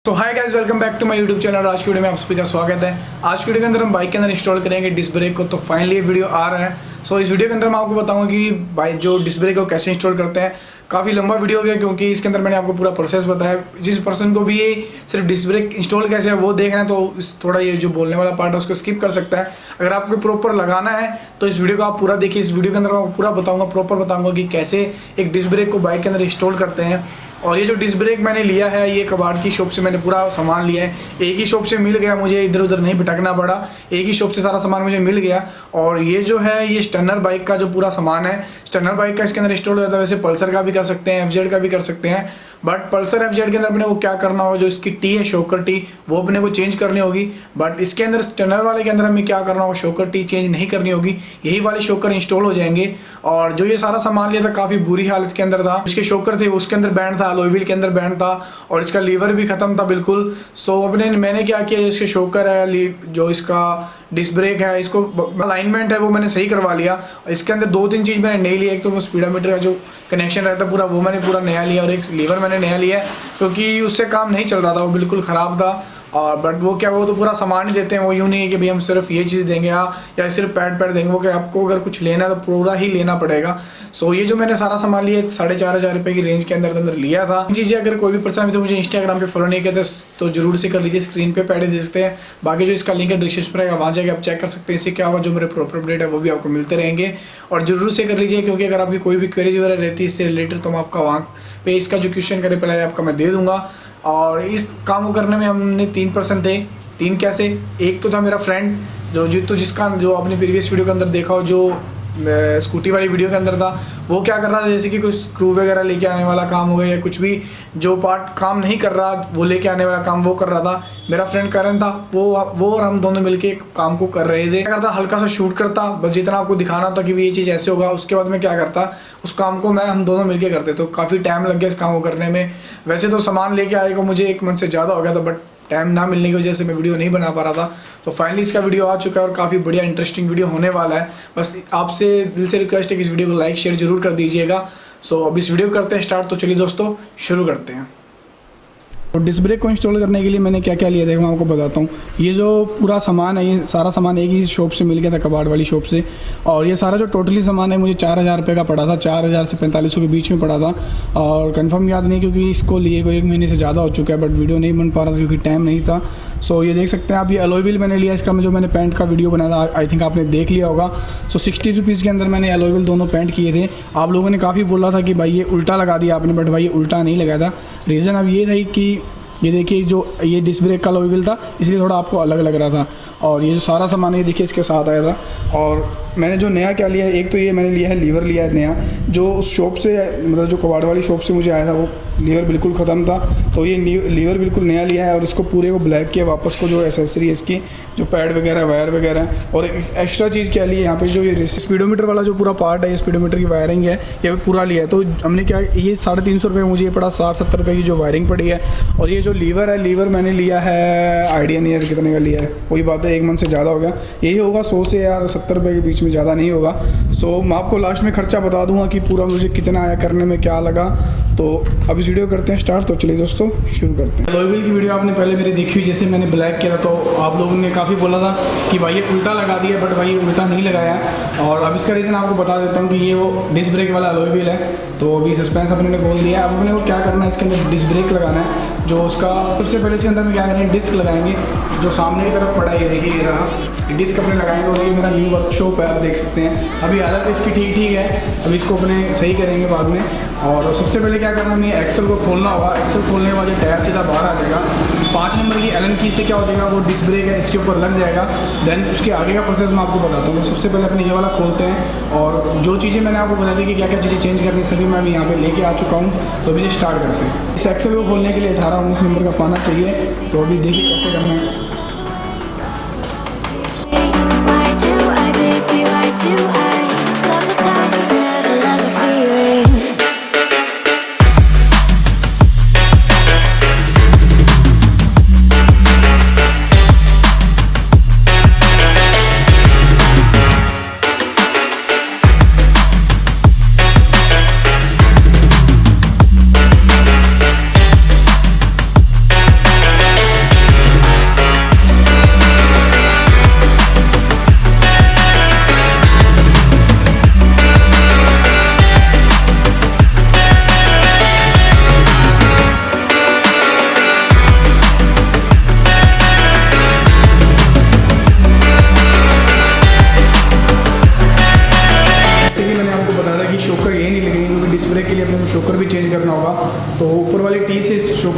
तो hi guys, welcome back to my YouTube channel. आज की वीडियो में आप सभी का स्वागत है। आज की वीडियो के अंदर हम बाइक के अंदर इंस्टॉल करेंगे डिस्क ब्रेक को। तो फाइनली ये वीडियो आ रहा है। सो इस वीडियो के अंदर मैं आपको बताऊंगा कि बाइक जो डिस्क ब्रेक को कैसे इंस्टॉल करते हैं। काफ़ी लंबा वीडियो हो गया क्योंकि इसके अंदर मैंने आपको पूरा प्रोसेस बताया। जिस पर्सन को भी ये सिर्फ डिस्क ब्रेक इंस्टॉल कैसे है वो देखना है तो थोड़ा ये जो बोलने वाला पार्ट है उसको स्किप कर सकता है। अगर आपको प्रॉपर लगाना है तो इस वीडियो को आप पूरा देखिए। इस वीडियो के अंदर मैं पूरा बताऊँगा, प्रॉपर बताऊँगा कि कैसे एक डिस्क ब्रेक को बाइक के अंदर इंस्टॉल करते हैं। और ये जो डिस्क ब्रेक मैंने लिया है ये कबाड़ की शॉप से मैंने पूरा सामान लिया है। एक ही शॉप से मिल गया, मुझे इधर उधर नहीं भटकना पड़ा। एक ही शॉप से सारा सामान मुझे मिल गया। और ये जो है ये स्टन्नर बाइक का जो पूरा सामान है, स्टन्नर बाइक का इसके अंदर इंस्टॉल हो जाता है। वैसे पल्सर का भी कर सकते हैं, एफजेड का भी कर सकते हैं, बट पल्सर एफजेड के अंदर अपने को क्या करना होगा, जो इसकी टी है शॉकर टी वो अपने को चेंज करनी होगी। बट इसके अंदर स्टन्नर वाले के अंदर हमें क्या करना होगा, शॉकर टी चेंज नहीं करनी होगी, यही वाले शॉकर इंस्टॉल हो जाएंगे। और जो ये सारा सामान लिया था काफ़ी बुरी हालत के अंदर था। उसके शॉकर थे उसके अंदर बैंड था, अलॉय व्हील के अंदर बैंड था और इसका लीवर भी खत्म था बिल्कुल। सो अपने मैंने क्या किया, इसके शॉकर है, जो इसका डिस्क ब्रेक है, इसको अलाइनमेंट है वो मैंने सही करवा लिया। इसके अंदर दो तीन चीज़ मैंने नई ली। एक तो वो स्पीडोमीटर का जो कनेक्शन रहता है पूरा वो मैंने पूरा नया लिया, और एक लीवर मैंने नया लिया है क्योंकि उससे काम नहीं चल रहा था, वो बिल्कुल ख़राब था। और बट वो क्या, वो तो पूरा सामान ही देते हैं। वो यूँ नहीं है कि भाई हम सिर्फ ये चीज़ देंगे या सिर्फ पैड देंगे। वो क्या, आपको अगर कुछ लेना है तो पूरा ही लेना पड़ेगा। सो ये जो मैंने सारा सामान लिया 4,500 रुपये की रेंज के अंदर लिया था। चीज़ें अगर कोई भी पर्सन अभी तो मुझे इंस्टाग्राम पे फॉलो नहीं करते तो जरूर से कर लीजिए। स्क्रीन पे पैड दे सकते हैं, बाकी जो इसका लिंक है डिस्क्रिप्शन पर रहेगा, वहाँ जाकर आप चेक कर सकते हैं। इससे क्या होगा, जो मेरे प्रॉपर अपडेट है वो भी आपको मिलते रहेंगे। और जरूर से कर लीजिए क्योंकि अगर आपकी कोई भी क्वेरीज वगैरह रहती है इससे रिलेटेड तो मैं आपका वहाँ पे इसका जो क्वेश्चन करे पहले आपका मैं दे दूँगा। और इस काम को करने में हमने 3 पर्सन थे। 3 कैसे, एक तो था मेरा फ्रेंड जो जिसका जो आपने प्रीवियस वीडियो के अंदर देखा हो, जो स्कूटी वाली वीडियो के अंदर था। वो क्या कर रहा था, जैसे कि कुछ स्क्रू वगैरह लेके आने वाला काम हो गया या कुछ भी जो पार्ट काम नहीं कर रहा वो लेके आने वाला काम वो कर रहा था। मेरा फ्रेंड करण था, वो और हम दोनों मिलके काम को कर रहे थे। क्या करता, हल्का सा शूट करता, बस जितना आपको दिखाना था कि ये चीज़ ऐसे होगा। उसके बाद में क्या करता, उस काम को हम दोनों मिलके करते। तो काफ़ी टाइम लग गया इस काम को करने में। वैसे तो सामान लेके आएगा मुझे 1 मंथ से ज़्यादा हो गया था, बट टाइम ना मिलने की वजह से मैं वीडियो नहीं बना पा रहा था। तो फाइनली इसका वीडियो आ चुका है और काफ़ी बढ़िया इंटरेस्टिंग वीडियो होने वाला है। बस आपसे दिल से रिक्वेस्ट है कि इस वीडियो को लाइक शेयर जरूर कर दीजिएगा। सो अब इस वीडियो करते हैं स्टार्ट। तो चलिए दोस्तों शुरू करते हैं। और डिस्क ब्रेक को इंस्टॉल करने के लिए मैंने क्या क्या लिया देखो मैं आपको बताता हूँ। ये जो पूरा सामान है, ये सारा सामान एक ही शॉप से मिल गया था, कबाड़ वाली शॉप से। और ये सारा जो टोटली सामान है मुझे 4,000 रुपये का पड़ा था, 4,000 से 4500 के बीच में पड़ा था। और कंफर्म याद नहीं क्योंकि इसको लिए को 1 महीने से ज़्यादा हो चुका है, बट वीडियो नहीं बन पा रहा था क्योंकि टाइम नहीं था। सो ये देख सकते हैं आप, ये अलॉय व्हील मैंने लिया। इसका जो मैंने पैंट का वीडियो बनाया था आई थिंक आपने देख लिया होगा। सो 60 रुपीज़ के अंदर मैंने अलॉय व्हील दोनों पैंट किए थे। आप लोगों ने काफ़ी बोला था कि भाई ये उल्टा लगा दिया आपने, बट भाई ये उल्टा नहीं लगाया था। रीज़न अब ये था कि ये देखिए जो ये डिस्क ब्रेक का अलॉय व्हील था इसलिए थोड़ा आपको अलग लग रहा था। और ये जो सारा सामान ये देखिए इसके साथ आया था। और मैंने जो नया क्या लिया है, एक तो ये मैंने लिया है लीवर लिया है नया, जो उस शॉप से मतलब जो कबाड़ वाली शॉप से मुझे आया था वो लीवर बिल्कुल ख़त्म था। तो ये लीवर बिल्कुल नया लिया है और इसको पूरे को ब्लैक किया वापस को, जो एसेसरी है इसकी जो पैड वगैरह वायर वगैरह। और एक एक्स्ट्रा चीज़ क्या ली है यहाँ पे, जो ये स्पीडोमीटर वाला जो पूरा पार्ट है, ये स्पीडोमीटर की वायरिंग है ये पूरा लिया है। तो हमने क्या, ये 350 रुपये मुझे ये पड़ा, 60-70 रुपये की जो वायरिंग पड़ी है। और ये जो लीवर है, लीवर मैंने लिया है आइडिया नहीं है कितने का लिया है, वही बात है 1 मंथ से ज़्यादा हो गया। यही होगा 100 से या 70 रुपये के बीच में, ज़्यादा नहीं होगा। सो मैं आपको लास्ट में खर्चा बता दूंगा कि पूरा मुझे कितना आया, करने में क्या लगा। तो अब इस वीडियो करते हैं स्टार्ट। तो चलिए दोस्तों शुरू करते हैं। अलॉय व्हील की वीडियो आपने पहले मेरी देखी हुई, जैसे मैंने ब्लैक किया तो आप लोगों ने काफ़ी बोला था कि भाई ये उल्टा लगा दिया, बट भाई ये उल्टा नहीं लगाया। और अब इसका रीज़न आपको बता देता हूँ कि ये वो डिस्क ब्रेक वाला अलॉय व्हील है। तो अभी सस्पेंस अपने ने खोल दिया। अब अपने को क्या करना है, इसके अंदर डिस्क ब्रेक लगाना है। जो उसका सबसे पहले इसके अंदर में क्या करेंगे, डिस्क लगाएंगे। जो सामने की तरफ पड़ा है ये देखिए, ये रहा डिस्क अपने लगाएंगे। और ये मेरा न्यू वर्कशॉप है, आप देख सकते हैं। अभी हालत इसकी ठीक है, अभी इसको अपने सही करेंगे बाद में। और सबसे पहले क्या करना है, एक्सेल को खोलना होगा। एक्सेल खोलने के बाद ये टायर सीधा बाहर आ जाएगा। 5 नंबर की एलन की से क्या हो जाएगा, वो डिस्क ब्रेक है इसके ऊपर लग जाएगा। देन उसके आगे का प्रोसेस मैं आपको बताता हूँ। सबसे पहले अपने ये वाला खोलते हैं और जो चीज़ें मैंने आपको बता दी कि क्या क्या चीज़ें चेंज करनी है सभी मैं अभी यहाँ पे लेके आ चुका हूँ। तो अभी स्टार्ट करते हैं। इस एक्सेल को खोलने के लिए 18-19 नंबर का पाना चाहिए। तो अभी देखिए कैसे करना है।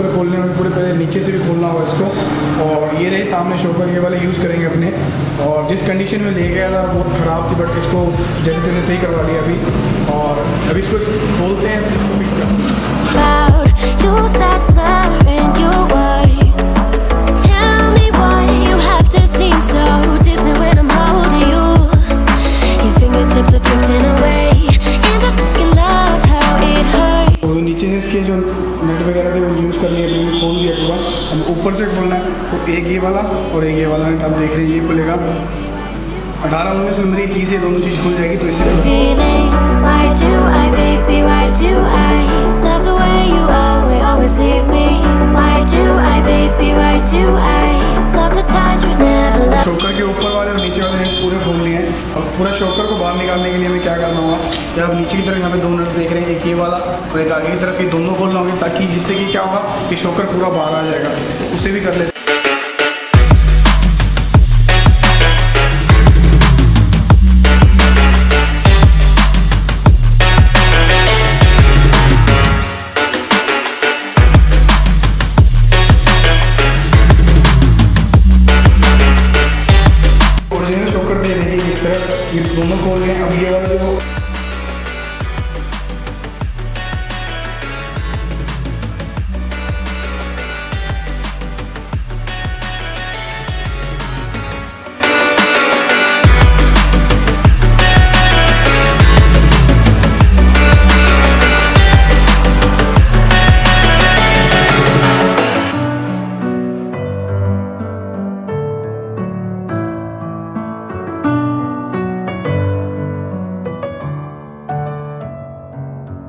शॉकर खोलने में पूरे पहले नीचे से भी खोलना होगा इसको। और ये रहे सामने शॉकर, ये वाले यूज़ करेंगे अपने। और जिस कंडीशन में ले गया था बहुत ख़राब थी, बट इसको जैसे तैसे सही करवा लिया अभी। और अभी इसको खोलते हैं, फिर इसको फिक्स करते हैं। नीचे से इसके जो नट वगैरह थे वो यूज़ कर लिए, अपने खोल दिया पूरा। अब ऊपर से खोलना है तो एक ये वाला और एक ये वाला नट आप देख रहे हैं, ये खुलेगा। 18-19 नंबर की से दोनों चीज़ खुल जाएगी। तो इसे शॉकर के ऊपर वाले और नीचे वाले नट पूरे खोल लिए हैं। अब पूरा शॉकर को बाहर निकालने के लिए हमें क्या करना होगा, कि आप नीचे की तरफ यहाँ पे दो नट देख रहे हैं, एक ये वाला और एक आगे की तरफ, ये दोनों खोलना होंगे, ताकि जिससे कि क्या होगा कि शॉकर पूरा बाहर आ जाएगा। तो उसे भी कर लेते हैं। ये दोनों खोल लें। अब ये वाला जो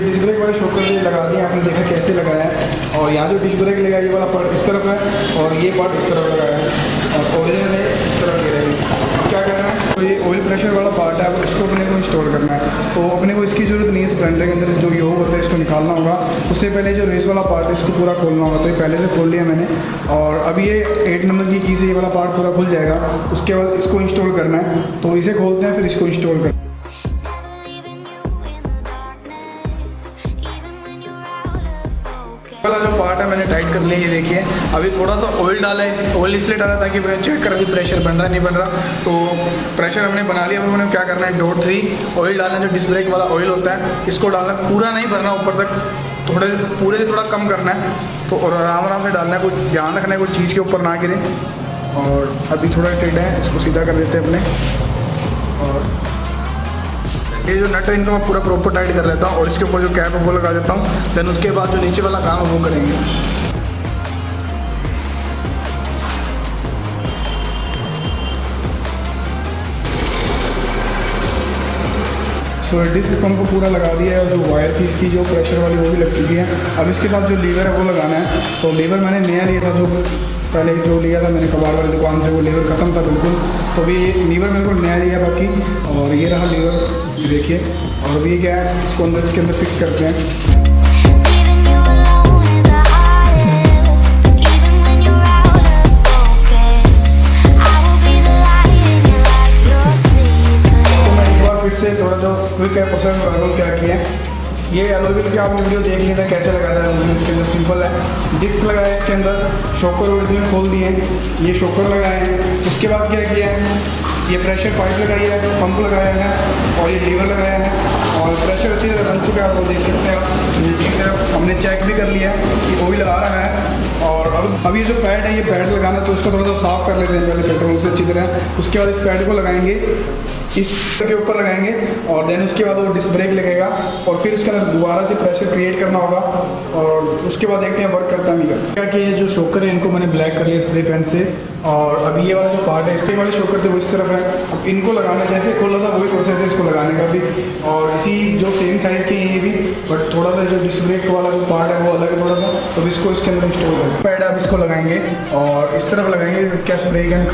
डिस्क ब्रेक वाले शॉकर ये लगा दिए, आपने देखा कैसे लगाया है। और यहाँ जो डिस्क ब्रेक लगा ये वाला पार्ट इस तरफ है और ये पार्ट इस तरफ लगाया है, और ओरिजिनल है इस तरफ ये रहेगी। अब क्या करना है, तो ये ऑयल प्रेशर वाला पार्ट है, अब इसको अपने को इंस्टॉल करना है। तो अपने को इसकी ज़रूरत नहीं है। स्प्लेंडर के अंदर जो योग होता है इसको निकालना होगा। उससे पहले जो रेस वाला पार्ट है इसको पूरा खोलना होगा। तो ये पहले से खोल लिया मैंने। और अब ये 8 नंबर की से ये वाला पार्ट पूरा खुल जाएगा। उसके बाद इसको इंस्टॉल करना है। तो इसे खोलते हैं, फिर इसको इंस्टॉल करते हैं। वाला जो पार्ट है मैंने टाइट कर लिया, ये देखिए। अभी थोड़ा सा ऑयल डाला है, ऑयल इसलिए डाला ताकि मैं चेक करा कि प्रेशर बन रहा नहीं बन रहा। तो प्रेशर हमने बना लिया। अब मैंने क्या करना है, डॉट 3 ऑयल डालना, जो डिस्क ब्रेक वाला ऑयल होता है इसको डालना। पूरा नहीं भरना ऊपर तक, थोड़े पूरे से थोड़ा कम करना है। तो और आराम आराम से डालना है, कुछ ध्यान रखना है कोई चीज़ के ऊपर ना गिरे। और अभी थोड़ा टेढ़ा है, इसको सीधा कर देते हैं अपने। और ये जो नट है इनको मैं पूरा प्रॉपर टाइट कर लेता हूँ और इसके ऊपर जो कैप है वो लगा देता हूँ। देन उसके बाद जो नीचे वाला काम है वो करेंगे। सो डिस्क पंप को पूरा लगा दिया है और जो वायर थी इसकी जो प्रेशर वाली वो भी लग चुकी है। अब इसके साथ जो लीवर है वो लगाना है। तो लीवर मैंने नया लिया था, जो पहले जो लिया था मैंने कबाड़ वाली दुकान से, वो लीवर ख़त्म था बिल्कुल। तो अभी लीवर मेरे को नया लिया बाकी। और ये रहा लीवर, देखिए। और अभी क्या है, इसको अंदर इसके अंदर फिक्स करते हैं। से थोड़ा जो क्विक है प्रोसेस में क्या किया है, ये एलोविल की आपने वीडियो देख लिया था कैसे लगाया था। इसके अंदर सिंपल है, डिस्क लगाया इसके अंदर, शॉकर ओरिजिनल खोल दिए, ये शॉकर लगाए हैं। उसके बाद क्या किया है, ये प्रेशर पाइप लगाई है, पंप लगाया है और ये लीवर लगाया है। और प्रेशर अच्छी तरह बन चुका है, आप वो देख सकते हैं। आप नीचे की तरफ हमने चेक भी कर लिया कि ऑयल आ रहा है। और अब ये जो पैड है, ये पैड लगाना, तो उसको थोड़ा सा साफ़ कर लेते हैं पहले पेट्रोल से अच्छी तरह। उसके बाद इस पैड को लगाएंगे, इस के ऊपर लगाएंगे। और देन उसके बाद वो डिस्क ब्रेक लगेगा और फिर उसके अंदर दोबारा से प्रेशर क्रिएट करना होगा। और उसके बाद देखते हैं वर्क करता नहीं करता। क्या कि ये जो शॉकर है इनको मैंने ब्लैक कर लिया स्प्रे पेंट से। और अभी ये वाला जो पार्ट है, इसके वाले शॉकर थे वो इस तरफ है। अब इनको लगाना, जैसे खोला था वही प्रोसेस है इसको लगाने का भी। और इसी जो सेम साइज़ के ये भी, बट थोड़ा सा जो डिस्क ब्रेक वाला जो पार्ट है वो अलग है थोड़ा सा। तो इसको इसके अंदर इंस्टॉल करें। पैड अब इसको लगाएंगे और इस तरफ लगाएंगे। क्या स्प्रे गन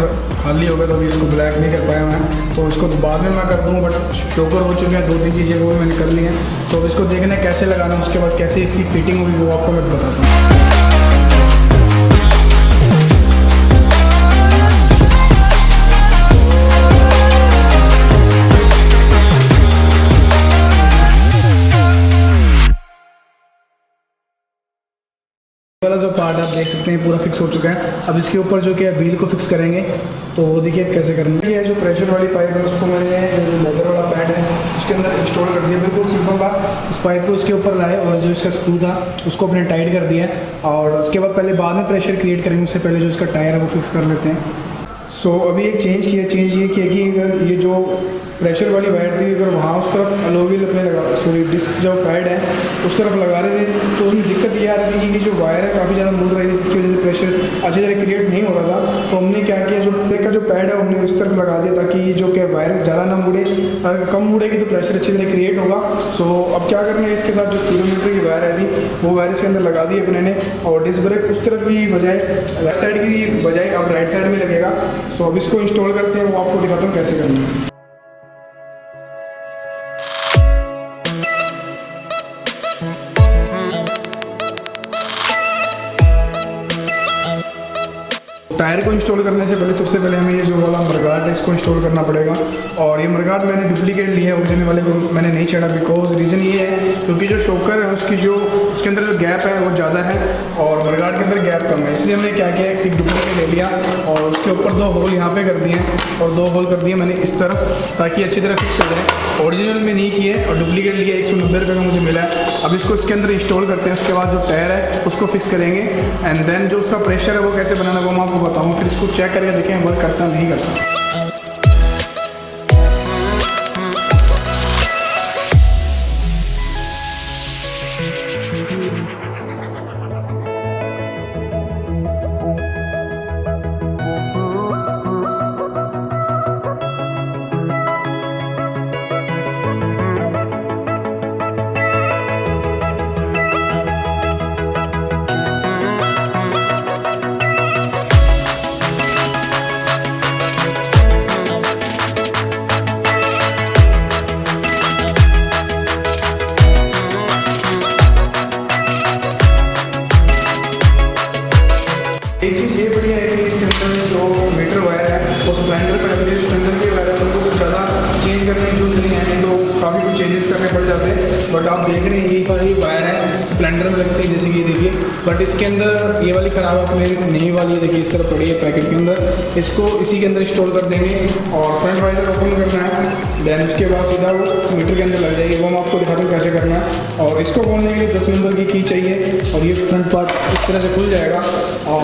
खाली होगा तो अभी इसको ब्लैक नहीं कर पाया मैं, तो इसको बाद में मैं कर दूँ। बट शॉकर हो चुके हैं, 2-3 चीज़ें वो मैंने कर ली हैं। तो इसको देखना कैसे लगाना, उसके बाद कैसे इसकी फिटिंग होगी वो आपको मैं बताता हूँ। वाला जो पार्ट आप देख सकते हैं पूरा फिक्स हो चुका है। अब इसके ऊपर जो कि व्हील को फिक्स करेंगे, तो वो देखिए कैसे करेंगे। ये जो प्रेशर वाली पाइप है उसको मैंने लेदर वाला पैड है उसके अंदर इंस्टॉल कर दिया। बिल्कुल सिंपल था, उस पाइप को उसके ऊपर लाए और जो इसका स्क्रू था उसको अपने टाइट कर दिया और उसके बाद में प्रेशर क्रिएट करेंगे, उससे पहले जो इसका टायर है वो फिक्स कर लेते हैं। सो अभी एक चेंज ये किया कि अगर ये जो प्रेशर वाली वायर थी अगर वहाँ उस तरफ अलोविल अपने डिस्क जो पैड है उस तरफ लगा रहे थे तो उसमें दिक्कत ये आ रही थी कि जो वायर है काफ़ी ज़्यादा मुड़ रही थी, जिसकी वजह से प्रेशर अच्छी तरह क्रिएट नहीं हो रहा था। तो हमने क्या किया, जो ब्रेक का जो पैड है हमने उस तरफ लगा दिया ताकि जो क्या वायर ज़्यादा ना मुड़े, अगर कम मुड़ेगी तो प्रेशर अच्छी तरह क्रिएट होगा। सो अब क्या करना है, इसके साथ जो स्पीडोमीटर की वायर है थी वो वायर इसके अंदर लगा दी अपने ने, और डिस्क ब्रेक उस तरफ की बजाय लेफ्ट साइड की बजाय अब राइट साइड में लगेगा। सो अब इसको इंस्टॉल करते हैं, वो आपको दिखाता हूँ कैसे करना है। टायर को इंस्टॉल करने से पहले सबसे पहले हमें ये जो वाला मरगाट है इसको इंस्टॉल करना पड़ेगा। और ये मरगाट मैंने डुप्लीकेट लिया है, ओरिजिनल वाले को मैंने नहीं छेड़ा। बिकॉज रीज़न ये है क्योंकि जो शोकर है उसके अंदर जो गैप है वो ज़्यादा है और मरगाट के अंदर गैप कम है, इसलिए हमने क्या किया एक डुप्लीकेट ले लिया और उसके ऊपर 2 होल यहाँ पे कर दिए और 2 होल कर दिए मैंने इस तरफ ताकि अच्छी तरह फिक्स हो जाए। ओरिजिनल में नहीं किए और डुप्लीकेट लिए 190 रुपये का मुझे मिला है। अब इसको इसके अंदर इंस्टॉल करते हैं, उसके बाद जो टायर है उसको फिक्स करेंगे एंड देन जो उसका प्रेशर है वो कैसे बनाना वो मैं आपको बताऊँ, फिर इसको चेक करके देखें वर्क करता नहीं करता। एक चीज़ ये बढ़िया है कि इसके अंदर जो मीटर वायर है वो स्प्लेंडर पर लगती है। स्प्लेंडर की वायर है तो कुछ ज़्यादा चेंज करने की जरूरत नहीं है, नहीं तो काफ़ी कुछ चेंजेस करने पड़ जाते हैं। बट आप देख रहे हैं ये वाली वायर है स्प्लेंडर में लगती है, जैसे कि ये देखिए। बट इसके अंदर ये वाली खराब है, अपने नई वाली देखिए इस तरह पड़ी है पैकेट के अंदर। इसको इसी के अंदर इंस्टॉल कर देंगे और फ्रंट वाइजर ओपन करना है, देन उसके बाद सीधा वो मीटर के अंदर लग जाएगी। वो मैं आपको दिखाता हूँ कैसे करना है। और इसको खोलने के लिए 10 नंबर की चाहिए और ये फ्रंट पार्ट इस तरह से खुल जाएगा। और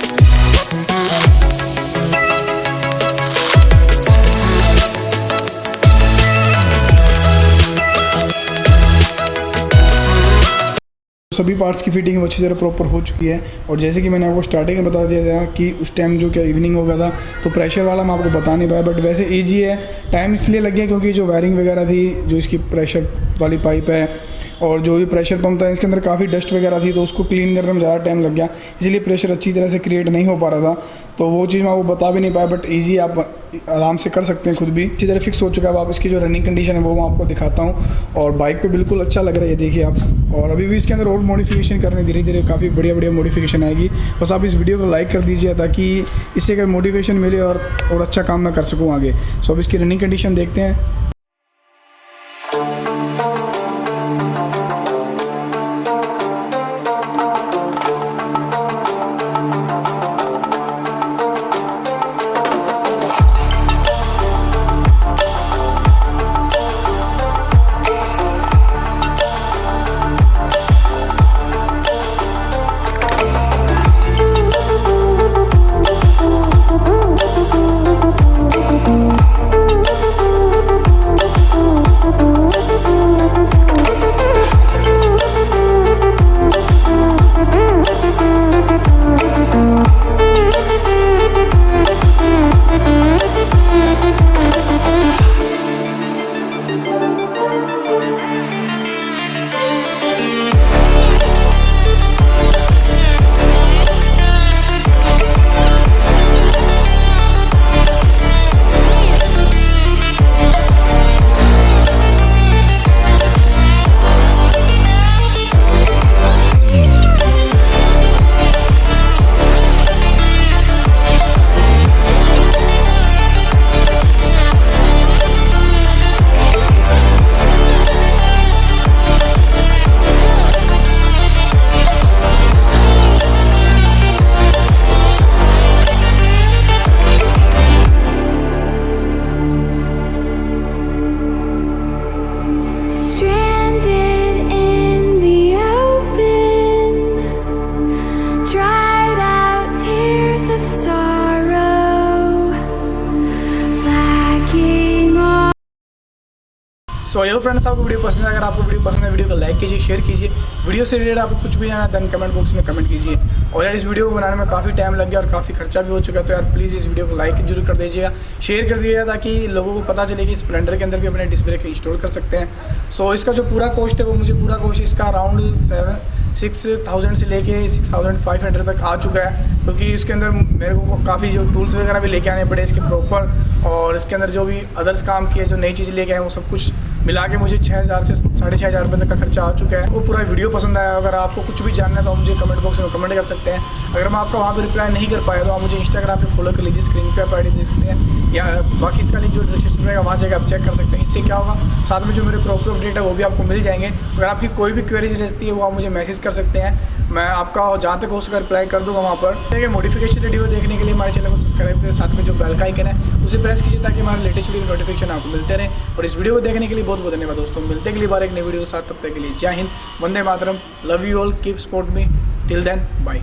सभी पार्ट्स की फिटिंग अच्छी तरह प्रॉपर हो चुकी है। और जैसे कि मैंने आपको स्टार्टिंग में बता दिया था कि उस टाइम जो क्या इवनिंग हो गया था तो प्रेशर वाला मैं आपको बता नहीं पाया, बट वैसे ईजी है। टाइम इसलिए लग गया क्योंकि जो वायरिंग वगैरह थी, जो इसकी प्रेशर वाली पाइप है और जो ये प्रेशर पंप था इसके अंदर काफ़ी डस्ट वगैरह थी, तो उसको क्लीन करने में ज़्यादा टाइम लग गया, इसलिए प्रेशर अच्छी तरह से क्रिएट नहीं हो पा रहा था। तो वो चीज़ मैं आपको बता भी नहीं पाया, बट ईजी आप आराम से कर सकते हैं खुद भी। अच्छी तरह फिक्स हो चुका है। अब आप इसकी जो रनिंग कंडीशन है वो मैं आपको दिखाता हूँ। और बाइक पे बिल्कुल अच्छा लग रहा है, ये देखिए आप। और अभी भी इसके अंदर और मॉडिफिकेशन करने धीरे धीरे काफ़ी बढ़िया बढ़िया मॉडिफिकेशन आएगी। बस आप इस वीडियो को लाइक कर दीजिए ताकि इससे कोई मोटिवेशन मिले और अच्छा काम मैं कर सकूँ आगे। सो अब इसकी रनिंग कंडीशन देखते हैं। सो यो फ्रेंड्स, आपको वीडियो पसंद है, अगर आपको वीडियो पसंद है वीडियो को लाइक कीजिए, शेयर कीजिए। वीडियो से रिलेटेड आपको कुछ भी जाना है देन कमेंट बॉक्स में कमेंट कीजिए। और यार इस वीडियो को बनाने में काफ़ी टाइम लग गया और काफ़ी खर्चा भी हो चुका है, तो यार प्लीज़ इस वीडियो को लाइक जरूर कर दीजिएगा, शेयर कर दीजिएगा, ताकि लोगों को पता चले कि स्प्लेंडर के अंदर भी अपने डिस्क ब्रेक इंस्टॉल कर सकते हैं। सो इसका जो पूरा कॉस्ट है वो मुझे पूरा कॉस्ट इसका अराउंड 6,000 से लेके 6,500 तक आ चुका है, क्योंकि इसके अंदर मेरे को काफ़ी जो टूल्स वगैरह भी लेके आने पड़े इसके प्रॉपर, और इसके अंदर जो भी अदर्स काम किए, जो नई चीज़ लेके आए, वो सब कुछ मिला के मुझे 6,000 से 6,500 रुपये तक का खर्चा आ चुका है। वो पूरा वीडियो पसंद आया, अगर आपको कुछ भी जानना है तो आप मुझे कमेंट बॉक्स में कमेंट कर सकते हैं। अगर मैं आपका वहाँ पर रिप्लाई नहीं कर पाया तो आप मुझे इंस्टाग्राम पे फॉलो कर लीजिए, स्क्रीन पे आप आईडी देख सकते हैं, या बाकी इसका लिंक जो डिस्क्रिप्शन रहेगा वहाँ जाकर आप चेक कर सकते हैं। इससे क्या होगा, साथ में जो मेरे प्रॉपर अपडेट है वो भी आपको मिल जाएंगे। अगर आपकी कोई भी क्वेरीज रहती है वो आप मुझे मैसेज कर सकते हैं, मैं आपका जहाँ तक हो सका रिप्लाई कर दूँगा वहाँ पर। देखिए, मॉडिफिकेशन वीडियो देखने के लिए हमारे चैनल को सब्सक्राइब करें, साथ में जो बेल का आइकन है उसे प्रेस कीजिए ताकि हमारे लेटेस्ट वीडियो नोटिफिकेशन आपको मिलते रहे। और इस वीडियो को देखने के लिए बहुत बहुत धन्यवाद दोस्तों। मिलते हैं अगली बार एक नई वीडियो के साथ, तब तक के लिए जय हिंद, वंदे मातरम, love you all, keep support me, till then bye.